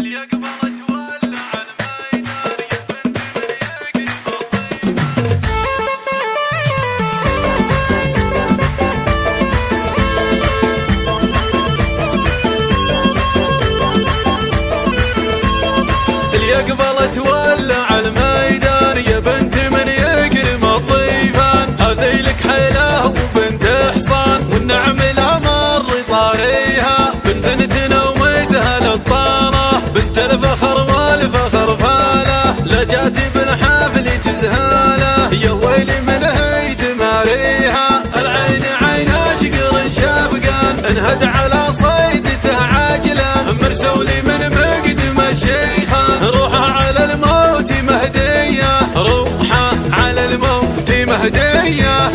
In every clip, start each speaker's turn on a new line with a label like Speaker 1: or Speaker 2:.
Speaker 1: يقبل تولع الميدان يا بنت من يكرم الضيفان، هذي لك حيله وبنت حصان والنعم لا مر طاريها، بنت نتنا وميزها للطاله، بنت الفخر والفخر فاله، لا جاتي بالحفل تزهاله، يا ويلي من هي تماريها، العين عين اشقر شافقان انهد على صيدته عاجلا، مرسولي من مقدم الشيخان، روحه على الموت مهديه، روحه على الموت مهديه.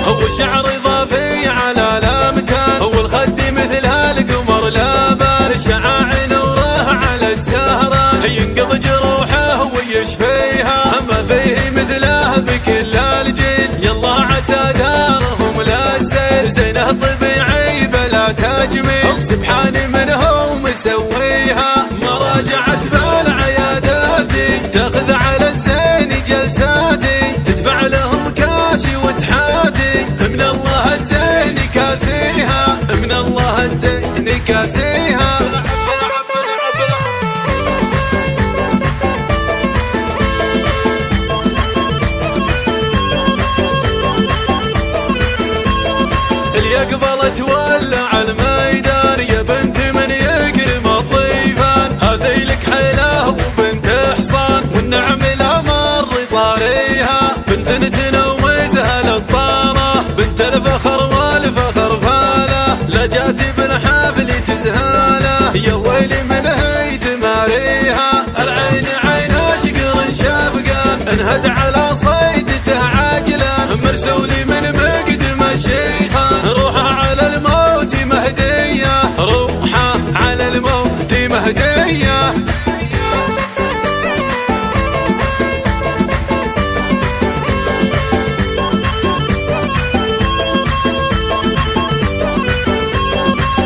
Speaker 1: هو الشعر اضافي على لامتان، هو الخد مثلها القمر لابان، شعاع نوره على السهران، ينقض جروحه ويشفيها، ما فيه مثله بكل الجيل، يلا عسى دارهم لا سيل، زينه طبيعي بلا تجميل، سبحان من هو مسويها، مراجعة بالعياداتي، تاخذ على الزين جلساتي، تدفع لهم كاشي وتحاتي، من الله الزين كاسيها، من الله الزين كاسيها. يقبل تولع الميدان يا بنت من يكرم الضيفان، هذي لك حيله وبنت حصان والنعم لا مر طاريها، بنت نتنا وميزها للطاله، بنت الفخر والفخر فاله، لا جاتي بالحفل تزهاله، يا ويلي من هي تماريها، العين عين اشقر شافقان انهد على صيدته عاجلا، مرسولي من مقدم الشيخان، روحه على الموت مهديه، روحه على الموت مهديه.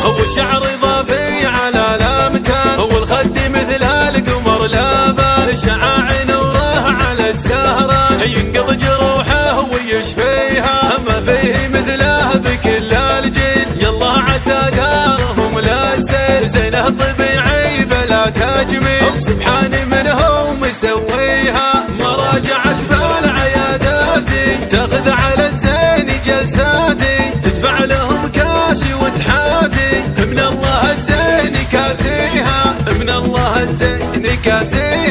Speaker 1: هو الشعر اضافي على لامتان، هو الخد مثلها القمر لابان، شعاع نوره على السهران، ينقض جروحه ويشفيها، ما فيه مثله بكل الجيل، يلا عسى دارهم لا سيل، زينه طبيعي بلا تجميل، سبحان من هو مسويها، مراجعة بالعياداتي، تاخذ على الزين جلساتي، تدفع لهم كاشي وتحاتي، من الله الزين كاسيها، من الله الزين كاسيها.